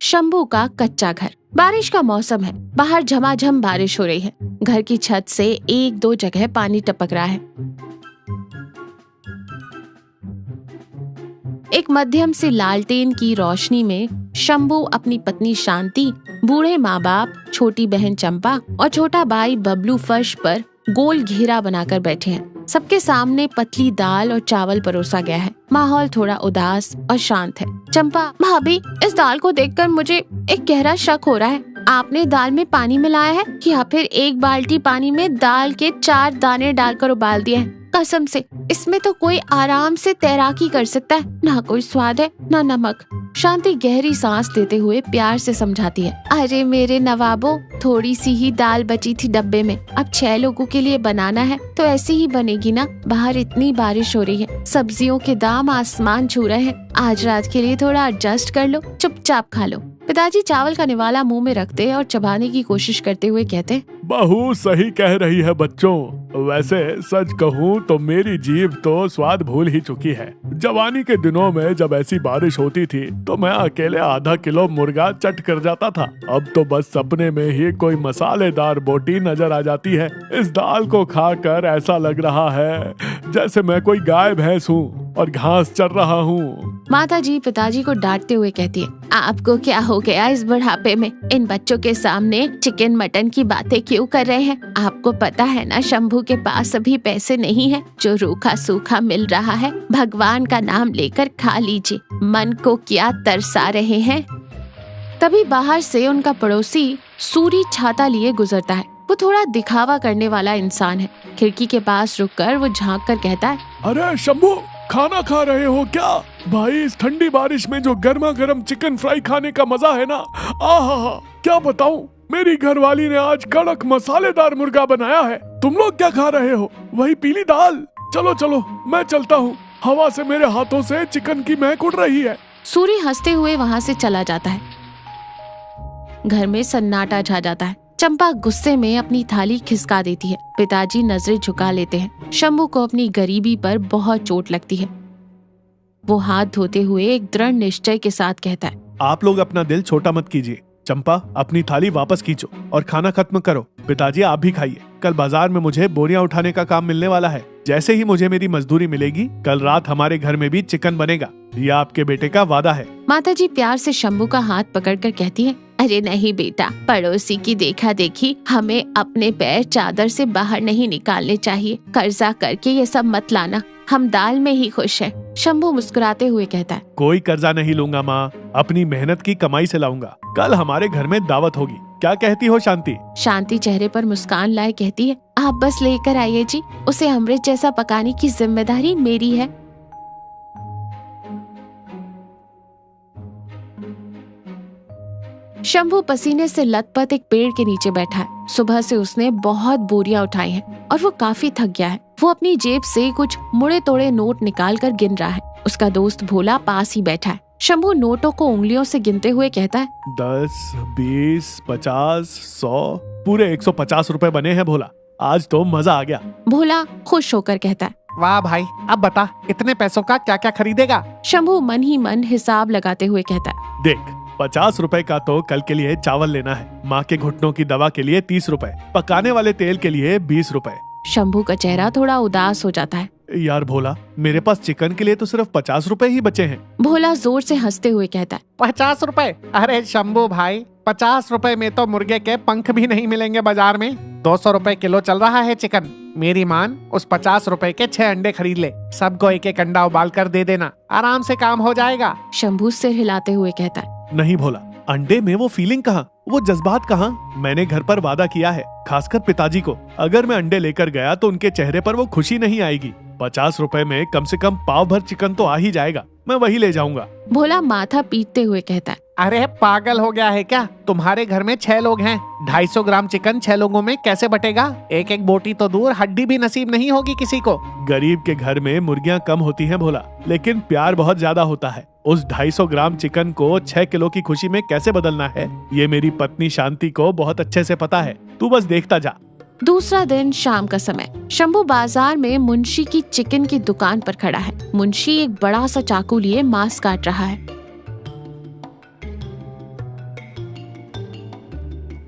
शंभू का कच्चा घर। बारिश का मौसम है, बाहर झमाझम बारिश हो रही है। घर की छत से एक दो जगह पानी टपक रहा है। एक मध्यम सी लालटेन की रोशनी में शंभू अपनी पत्नी शांति, बूढ़े माँ बाप, छोटी बहन चंपा और छोटा भाई बबलू फर्श पर गोल घेरा बनाकर बैठे हैं। सबके सामने पतली दाल और चावल परोसा गया है। माहौल थोड़ा उदास और शांत है। चंपा, भाभी, इस दाल को देखकर मुझे एक गहरा शक हो रहा है। आपने दाल में पानी मिलाया है या फिर एक बाल्टी पानी में दाल के 4 दाने डालकर उबाल दिए हैं? कसम से इसमें तो कोई आराम से तैराकी कर सकता है। ना कोई स्वाद है, ना नमक। शांति गहरी सांस लेते हुए प्यार से समझाती है। अरे मेरे नवाबो, थोड़ी सी ही दाल बची थी डब्बे में। अब 6 लोगों के लिए बनाना है तो ऐसे ही बनेगी ना। बाहर इतनी बारिश हो रही है, सब्जियों के दाम आसमान छू रहे हैं। आज रात के लिए थोड़ा एडजस्ट कर लो, चुपचाप खा लो। पिताजी चावल का निवाला मुंह में रखते और चबाने की कोशिश करते हुए कहते, बहू सही कह रही है बच्चों। वैसे सच कहूँ तो मेरी जीभ तो स्वाद भूल ही चुकी है। जवानी के दिनों में जब ऐसी बारिश होती थी तो मैं अकेले आधा किलो मुर्गा चट कर जाता था। अब तो बस सपने में ही कोई मसालेदार बोटी नजर आ जाती है। इस दाल को खाकर ऐसा लग रहा है जैसे मैं कोई गाय भैंस हूँ और घास चर रहा हूँ। माता जी पिताजी को डांटते हुए कहती है, आपको क्या हो गया इस बुढ़ापे में? इन बच्चों के सामने चिकन मटन की बातें क्यों कर रहे हैं? आपको पता है ना, शंभू के पास अभी पैसे नहीं है। जो रूखा सूखा मिल रहा है भगवान का नाम लेकर खा लीजिए। मन को क्या तरसा रहे हैं? तभी बाहर से उनका पड़ोसी सूरी छाता लिए गुजरता है। वो थोड़ा दिखावा करने वाला इंसान है। खिड़की के पास रुककर वो झांक कर कहता है, अरे शंभू, खाना खा रहे हो क्या? भाई इस ठंडी बारिश में जो गर्मा गर्म चिकन फ्राई खाने का मजा है ना, आहा, क्या बताऊं। मेरी घरवाली ने आज कड़क मसालेदार मुर्गा बनाया है। तुम लोग क्या खा रहे हो? वही पीली दाल? चलो चलो मैं चलता हूँ, हवा से मेरे हाथों से चिकन की महक उड़ रही है। सूरी हंसते हुए वहाँ से चला जाता है। घर में सन्नाटा छा जाता है। चंपा गुस्से में अपनी थाली खिसका देती है। पिताजी नजरें झुका लेते हैं। शंभू को अपनी गरीबी पर बहुत चोट लगती है। वो हाथ धोते हुए एक दृढ़ निश्चय के साथ कहता है, आप लोग अपना दिल छोटा मत कीजिए। चंपा, अपनी थाली वापस खींचो और खाना खत्म करो। पिताजी आप भी खाइए। कल बाजार में मुझे बोरियां उठाने का काम मिलने वाला है। जैसे ही मुझे मेरी मजदूरी मिलेगी, कल रात हमारे घर में भी चिकन बनेगा। ये आपके बेटे का वादा है। माताजी प्यार से शंभू का हाथ पकड़कर कहती है, अरे नहीं बेटा, पड़ोसी की देखा देखी हमें अपने पैर चादर से बाहर नहीं निकालने चाहिए। कर्जा करके ये सब मत लाना, हम दाल में ही खुश हैं। शंभू मुस्कुराते हुए कहता है, कोई कर्जा नहीं लूंगा माँ, अपनी मेहनत की कमाई से लाऊंगा। कल हमारे घर में दावत होगी। क्या कहती हो शांति? शांति चेहरे पर मुस्कान लाए कहती है, आप बस लेकर आइए जी। उसे अमृत जैसा पकाने की जिम्मेदारी मेरी है। शंभू पसीने से लथपथ एक पेड़ के नीचे बैठा है। सुबह से उसने बहुत बोरियां उठाई हैं और वो काफी थक गया है। वो अपनी जेब से कुछ मुड़े तोड़े नोट निकाल कर गिन रहा है। उसका दोस्त भोला पास ही बैठा है। शंभू नोटों को उंगलियों से गिनते हुए कहता है, 10, 20, 50, 100, पूरे 150 रुपए बने हैं भोला। आज तो मजा आ गया। भोला खुश होकर कहता है, वाह भाई, अब बता इतने पैसों का क्या क्या खरीदेगा? शंभू मन ही मन हिसाब लगाते हुए कहता है, देख, 50 रुपए का तो कल के लिए चावल लेना है। माँ के घुटनों की दवा के लिए 30 रुपए, पकाने वाले तेल के लिए 20 रुपए। शंभू का चेहरा थोड़ा उदास हो जाता है। यार भोला, मेरे पास चिकन के लिए तो सिर्फ 50 रुपए ही बचे हैं। भोला जोर से हंसते हुए कहता है, 50 रुपए? अरे शंभू भाई, 50 रुपए में तो मुर्गे के पंख भी नहीं मिलेंगे बाजार में। 200 रुपए किलो चल रहा है चिकन। मेरी मान, उस 50 रुपए के 6 अंडे खरीद ले। सबको एक एक अंडा उबाल कर दे देना, आराम से काम हो जाएगा। शंभू सिर हिलाते हुए कहता है, नहीं भोला, अंडे में वो फीलिंग कहाँ, वो जज्बात कहाँ? मैंने घर पर वादा किया है, खासकर पिताजी को, अगर मैं अंडे लेकर गया तो उनके चेहरे पर वो खुशी नहीं आएगी। 50 रुपए में कम से कम पाव भर चिकन तो आ ही जाएगा। मैं वही ले जाऊंगा। भोला माथा पीटते हुए कहता है, अरे पागल हो गया है क्या? तुम्हारे घर में 6 लोग हैं। 250 ग्राम चिकन 6 लोगों में कैसे बटेगा? एक एक बोटी तो दूर, हड्डी भी नसीब नहीं होगी किसी को। गरीब के घर में मुर्गियां कम होती हैं भोला, लेकिन प्यार बहुत ज्यादा होता है। उस 250 ग्राम चिकन को 6 किलो की खुशी में कैसे बदलना है, ये मेरी पत्नी शांति को बहुत अच्छे से पता है। तू बस देखता जा। दूसरा दिन शाम का समय। शंभू बाजार में मुंशी की चिकन की दुकान पर खड़ा है। मुंशी एक बड़ा सा चाकू लिए मांस काट रहा है।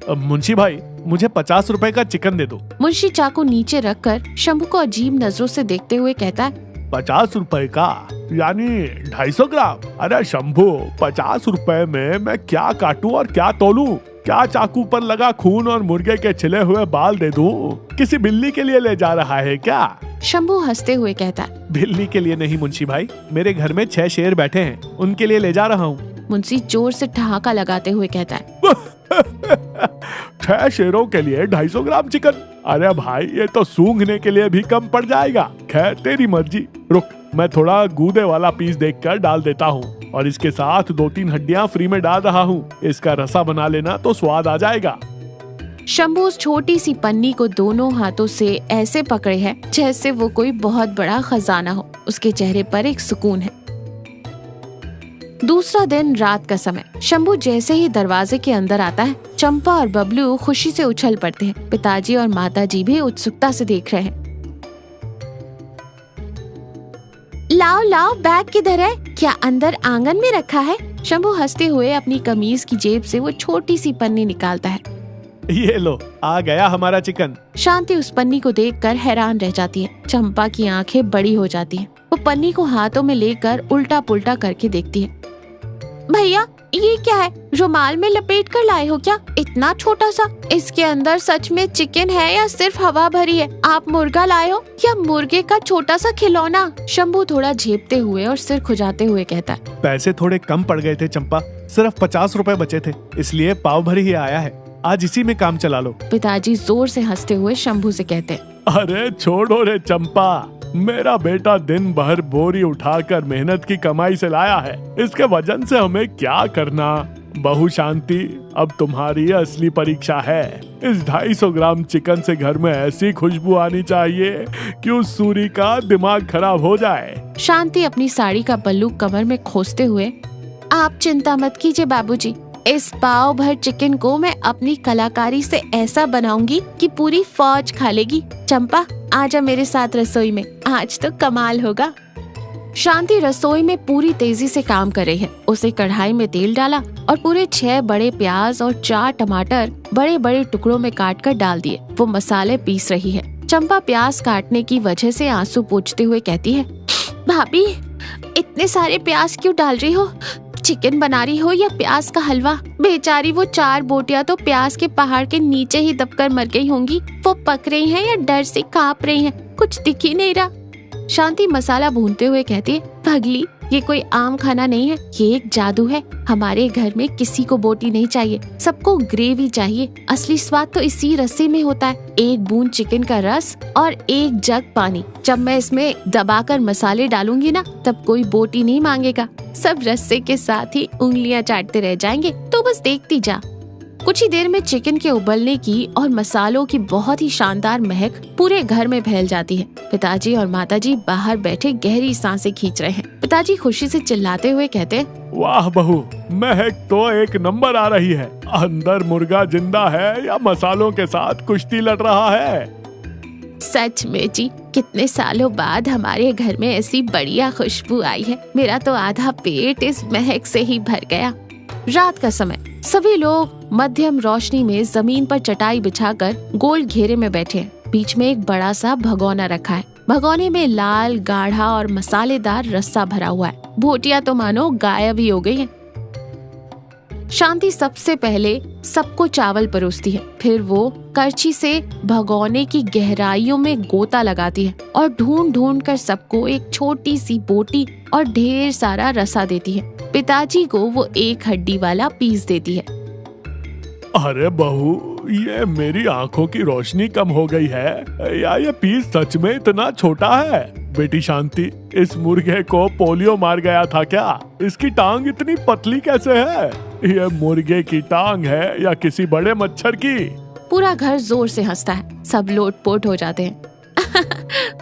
मुंशी भाई, मुझे 50 रुपए का चिकन दे दो। मुंशी चाकू नीचे रखकर शंभू को अजीब नजरों से देखते हुए कहता है, 50 रुपए का यानी 250 ग्राम? अरे शंभू, 50 रुपए में मैं क्या काटूं और क्या तोलूं? क्या चाकू पर लगा खून और मुर्गे के छिले हुए बाल दे दूं? किसी बिल्ली के लिए ले जा रहा है क्या? शंभू हंसते हुए कहता है, बिल्ली के लिए नहीं मुंशी भाई, मेरे घर में 6 शेर बैठे हैं, उनके लिए ले जा रहा हूँ। मुंशी जोर से ठहाका लगाते हुए कहता है, 6 शेरों के लिए 250 ग्राम चिकन? अरे भाई, ये तो सूंघने के लिए भी कम पड़ जाएगा। खैर तेरी मर्जी। रुक, मैं थोड़ा गूदे वाला पीस देखकर डाल देता हूँ और इसके साथ 2-3 हड्डियाँ फ्री में डाल रहा हूँ। इसका रसा बना लेना तो स्वाद आ जाएगा। शंभू उस छोटी सी पन्नी को दोनों हाथों से ऐसे पकड़े है जैसे वो कोई बहुत बड़ा खजाना हो। उसके चेहरे पर एक सुकून है। दूसरा दिन रात का समय। शंभू जैसे ही दरवाजे के अंदर आता है, चंपा और बबलू खुशी से उछल पड़ते हैं। पिताजी और माताजी भी उत्सुकता से देख रहे हैं। लाओ लाओ, बैग किधर है? क्या अंदर आंगन में रखा है? शंभू हंसते हुए अपनी कमीज की जेब से वो छोटी सी पन्नी निकालता है। ये लो, आ गया हमारा चिकन। शांति उस पन्नी को देखकर हैरान रह जाती है। चंपा की आंखें बड़ी हो जाती हैं। वो पन्नी को हाथों में लेकर उल्टा पुल्टा करके देखती है। भैया, ये क्या है? रुमाल में लपेट कर लाए हो क्या? इतना छोटा सा। इसके अंदर सच में चिकन है या सिर्फ हवा भरी है? आप मुर्गा लाए हो या मुर्गे का छोटा सा खिलौना? शंभू थोड़ा झेपते हुए और सिर खुजाते हुए कहता है, पैसे थोड़े कम पड़ गए थे चंपा, सिर्फ 50 रुपए बचे थे, इसलिए पाव भरी ही आया है। आज इसी में काम चला लो। पिताजी जोर से हंसते हुए शंभू से कहते हैं, अरे छोड़ो रे चंपा, मेरा बेटा दिन भर बोरी उठाकर मेहनत की कमाई से लाया है, इसके वजन से हमें क्या करना। बहू शांति, अब तुम्हारी असली परीक्षा है। इस 250 ग्राम चिकन से घर में ऐसी खुशबू आनी चाहिए कि उस सूरी का दिमाग खराब हो जाए। शांति अपनी साड़ी का पल्लू कमर में खोसते हुए, आप चिंता मत कीजिए बाबूजी, इस पाव भर चिकन को मैं अपनी कलाकारी से ऐसा बनाऊंगी कि पूरी फौज खा लेगी। चंपा, आजा मेरे साथ रसोई में, आज तो कमाल होगा। शांति रसोई में पूरी तेजी से काम कर रही है। उसे कढ़ाई में तेल डाला और पूरे 6 बड़े प्याज और 4 टमाटर बड़े बड़े टुकड़ों में काट कर डाल दिए। वो मसाले पीस रही है। चंपा प्याज काटने की वजह से आंसू पोंछते हुए कहती है, भाभी, इतने सारे प्याज क्यों डाल रही हो? चिकन बना रही हो या प्याज का हलवा? बेचारी वो 4 बोटियां तो प्याज के पहाड़ के नीचे ही दबकर मर गई होंगी। वो पक रही हैं या डर से कांप रही हैं? कुछ दिख ही नहीं रहा। शांति मसाला भूनते हुए कहती है, पगली, ये कोई आम खाना नहीं है, ये एक जादू है। हमारे घर में किसी को बोटी नहीं चाहिए, सबको ग्रेवी चाहिए। असली स्वाद तो इसी रस्से में होता है। 1 बूंद चिकन का रस और 1 जग पानी। जब मैं इसमें दबाकर मसाले डालूंगी ना, तब कोई बोटी नहीं मांगेगा। सब रस्से के साथ ही उंगलियां चाटते रह जाएंगे। तो बस देखती जा। कुछ ही देर में चिकन के उबलने की और मसालों की बहुत ही शानदार महक पूरे घर में फैल जाती है। पिताजी और माताजी बाहर बैठे गहरी सांसें खींच रहे हैं। पिताजी खुशी से चिल्लाते हुए कहते हैं, वाह बहू, महक तो एक नंबर आ रही है। अंदर मुर्गा जिंदा है या मसालों के साथ कुश्ती लड़ रहा है? सच में जी, कितने सालों बाद हमारे घर में ऐसी बढ़िया खुशबू आई है। मेरा तो आधा पेट इस महक से ही भर गया। रात का समय। सभी लोग मध्यम रोशनी में जमीन पर चटाई बिछाकर गोल घेरे में बैठे हैं। बीच में एक बड़ा सा भगोना रखा है। भगोने में लाल, गाढ़ा और मसालेदार रस्सा भरा हुआ है। बोटियां तो मानो गायब ही हो गई हैं। शांति सबसे पहले सबको चावल परोसती है। फिर वो करछी से भगोने की गहराइयों में गोता लगाती है और ढूंढ ढूंढ कर सबको एक छोटी सी बोटी और ढेर सारा रसा देती है। पिताजी को वो 1 हड्डी वाला पीस देती है। अरे बहू, ये मेरी आंखों की रोशनी कम हो गई है या ये पीस सच में इतना छोटा है? बेटी शांति, इस मुर्गे को पोलियो मार गया था क्या? इसकी टांग इतनी पतली कैसे है? ये मुर्गे की टांग है या किसी बड़े मच्छर की? पूरा घर जोर से हंसता है। सब लोटपोट हो जाते हैं।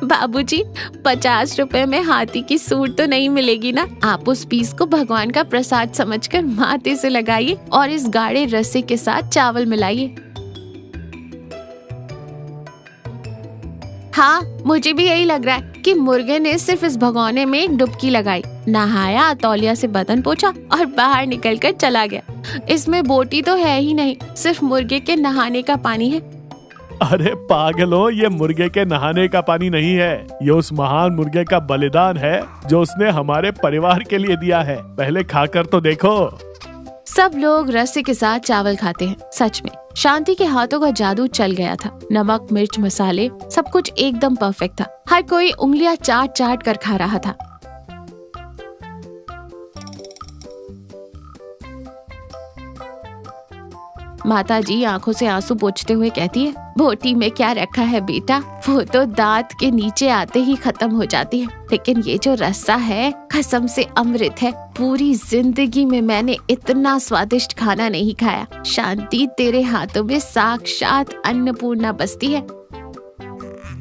बाबूजी, 50 रुपए में हाथी की सूंड तो नहीं मिलेगी ना? आप उस पीस को भगवान का प्रसाद समझकर माथे से लगाइए और इस गाढ़े रस्से के साथ चावल मिलाइए। हाँ, मुझे भी यही लग रहा है कि मुर्गे ने सिर्फ इस भगोने में एक डुबकी लगाई, नहाया, तौलिया से बदन पोंछा और बाहर निकलकर चला गया। इसमें बोटी तो है ही नहीं, सिर्फ मुर्गे के नहाने का पानी है। अरे पागलों, ये मुर्गे के नहाने का पानी नहीं है, ये उस महान मुर्गे का बलिदान है जो उसने हमारे परिवार के लिए दिया है। पहले खाकर तो देखो। सब लोग रस्से के साथ चावल खाते हैं। सच में शांति के हाथों का जादू चल गया था। नमक, मिर्च, मसाले, सब कुछ एकदम परफेक्ट था। हर कोई उंगलियां चाट चाट कर खा रहा था। माताजी आंखों से आंसू पोंछते हुए कहती है, बोटी में क्या रखा है बेटा, वो तो दांत के नीचे आते ही खत्म हो जाती है, लेकिन ये जो रस्सा है कसम से अमृत है। पूरी जिंदगी में मैंने इतना स्वादिष्ट खाना नहीं खाया। शांति, तेरे हाथों में साक्षात अन्नपूर्णा बसती है।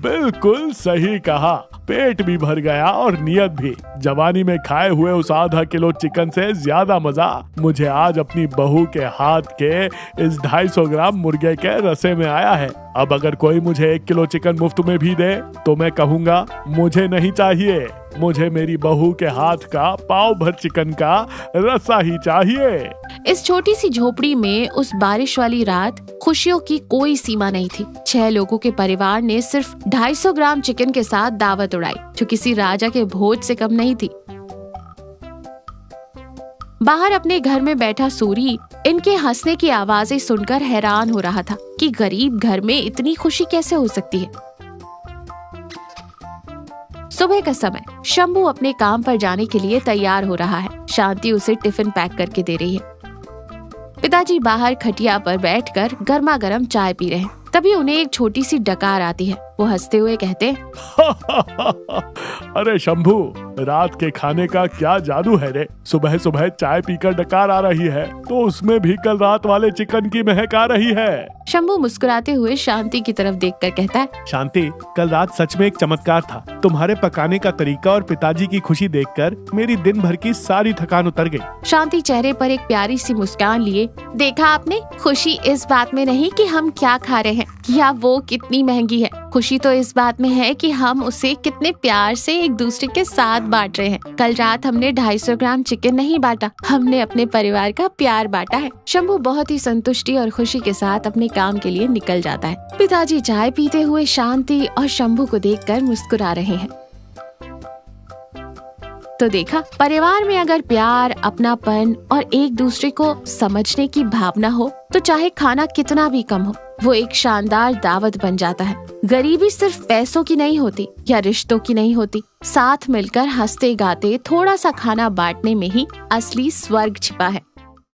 बिल्कुल सही कहा। पेट भी भर गया और नियत भी। जवानी में खाए हुए उस आधा किलो चिकन से ज्यादा मजा मुझे आज अपनी बहू के हाथ के इस 250 ग्राम मुर्गे के रसे में आया है। अब अगर कोई मुझे 1 किलो चिकन मुफ्त में भी दे तो मैं कहूँगा मुझे नहीं चाहिए, मुझे मेरी बहू के हाथ का पाव भर चिकन का रसा ही चाहिए। इस छोटी सी झोपड़ी में उस बारिश वाली रात खुशियों की कोई सीमा नहीं थी। 6 लोगों के परिवार ने सिर्फ 250 ग्राम चिकन के साथ दावत उड़ाई, जो किसी राजा के भोज से कम नहीं थी। बाहर अपने घर में बैठा सूरी इनके हंसने की आवाजें सुनकर हैरान हो रहा था कि गरीब घर में इतनी खुशी कैसे हो सकती है। सुबह का समय, शंभू अपने काम पर जाने के लिए तैयार हो रहा है। शांति उसे टिफिन पैक करके दे रही है। पिताजी बाहर खटिया पर बैठकर गर्मा गर्म चाय पी रहे हैं। तभी उन्हें एक छोटी सी डकार आती है। वो हंसते हुए कहते अरे शंभू, रात के खाने का क्या जादू है रे। सुबह सुबह चाय पीकर डकार आ रही है तो उसमें भी कल रात वाले चिकन की महक आ रही है। शंभू मुस्कुराते हुए शांति की तरफ देखकर कहता है, शांति, कल रात सच में एक चमत्कार था। तुम्हारे पकाने का तरीका और पिताजी की खुशी देखकर मेरी दिन भर की सारी थकान उतर गई। शांति चेहरे पर एक प्यारी सी मुस्कान लिए, देखा आपने, खुशी इस बात में नहीं कि हम क्या खा रहे हैं या वो कितनी महंगी है। खुशी तो इस बात में है कि हम उसे कितने प्यार से एक दूसरे के साथ बांट रहे हैं। कल रात हमने 250 ग्राम चिकन नहीं बांटा, हमने अपने परिवार का प्यार बांटा है। शंभू बहुत ही संतुष्टि और खुशी के साथ अपने काम के लिए निकल जाता है। पिताजी चाय पीते हुए शांति और शंभू को देखकर मुस्कुरा रहे हैं। तो देखा, परिवार में अगर प्यार, अपनापन और एक दूसरे को समझने की भावना हो तो चाहे खाना कितना भी कम हो, वो एक शानदार दावत बन जाता है। गरीबी सिर्फ पैसों की नहीं होती या रिश्तों की नहीं होती। साथ मिलकर हंसते गाते थोड़ा सा खाना बांटने में ही असली स्वर्ग छिपा है।